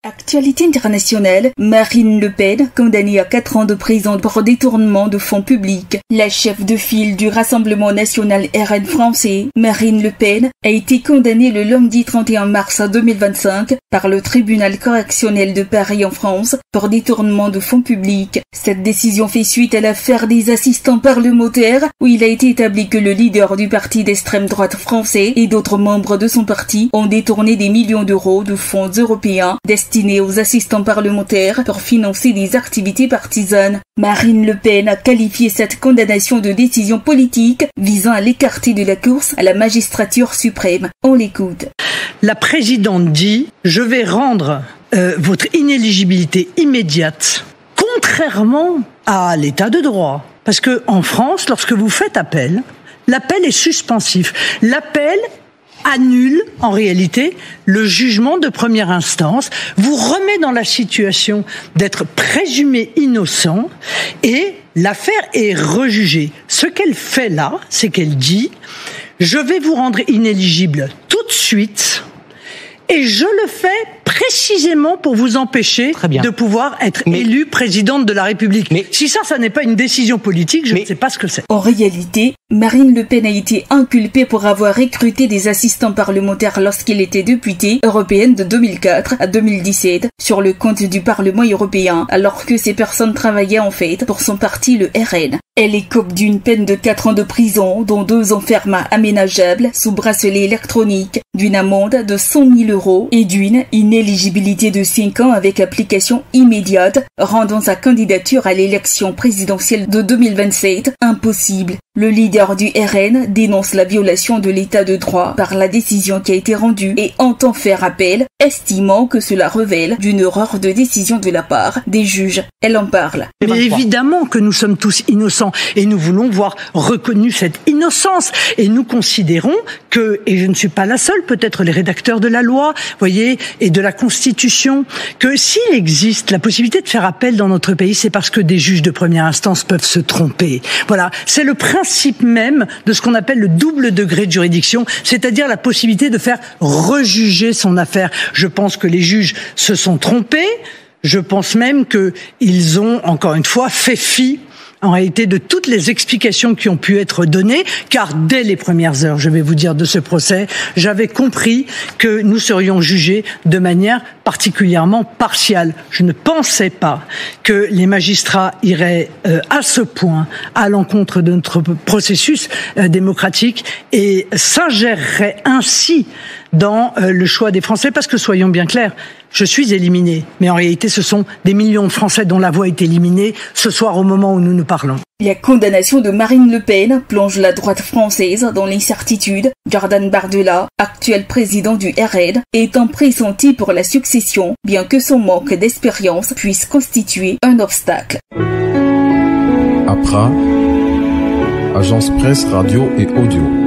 Actualité internationale, Marine Le Pen, condamnée à 4 ans de prison pour détournement de fonds publics. La chef de file du Rassemblement national RN français, Marine Le Pen, a été condamnée le lundi 31 mars 2025 par le tribunal correctionnel de Paris en France pour détournement de fonds publics. Cette décision fait suite à l'affaire des assistants parlementaires où il a été établi que le leader du parti d'extrême droite français et d'autres membres de son parti ont détourné des millions d'euros de fonds européens destinés aux assistants parlementaires pour financer des activités partisanes. Marine Le Pen a qualifié cette condamnation de décision politique visant à l'écarter de la course à la magistrature suprême. On l'écoute. La présidente dit « Je vais rendre votre inéligibilité immédiate, contrairement à l'état de droit. » Parce que en France, lorsque vous faites appel, l'appel est suspensif. L'appel annule, en réalité, le jugement de première instance, vous remet dans la situation d'être présumé innocent et l'affaire est rejugée. Ce qu'elle fait là, c'est qu'elle dit « Je vais vous rendre inéligible tout de suite et je le fais précisément pour vous empêcher de pouvoir être élue présidente de la République. » Mais si ça n'est pas une décision politique, je ne sais pas ce que c'est. En réalité, Marine Le Pen a été inculpée pour avoir recruté des assistants parlementaires lorsqu'elle était députée européenne de 2004 à 2017 sur le compte du Parlement européen, alors que ces personnes travaillaient en fait pour son parti, le RN. Elle écope d'une peine de 4 ans de prison, dont 2 enfermements aménageables sous bracelet électronique, d'une amende de 100 000 € et d'une inéligibilité de 5 ans avec application immédiate, rendant sa candidature à l'élection présidentielle de 2027 impossible. Le leader du RN dénonce la violation de l'état de droit par la décision qui a été rendue et entend faire appel, estimant que cela révèle d'une erreur de décision de la part des juges. Elle en parle. Mais évidemment que nous sommes tous innocents et nous voulons voir reconnue cette innocence et nous considérons que, et je ne suis pas la seule, peut-être les rédacteurs de la loi, voyez, et de la Constitution, que s'il existe la possibilité de faire appel dans notre pays, c'est parce que des juges de première instance peuvent se tromper. Voilà, c'est le principe même de ce qu'on appelle le double degré de juridiction, c'est-à-dire la possibilité de faire rejuger son affaire. Je pense que les juges se sont trompés, je pense même qu'ils ont, encore une fois, fait fi en réalité de toutes les explications qui ont pu être données, car dès les premières heures, je vais vous dire, de ce procès, j'avais compris que nous serions jugés de manière particulièrement partiale. Je ne pensais pas que les magistrats iraient à ce point à l'encontre de notre processus démocratique et s'ingéreraient ainsi dans le choix des Français, parce que soyons bien clairs, je suis éliminé, mais en réalité ce sont des millions de Français dont la voix est éliminée ce soir au moment où nous nous parlons. La condamnation de Marine Le Pen plonge la droite française dans l'incertitude. Jordan Bardella, actuel président du RN, étant pressenti pour la succession, bien que son manque d'expérience puisse constituer un obstacle. APRA, Agence Presse, Radio et Audio.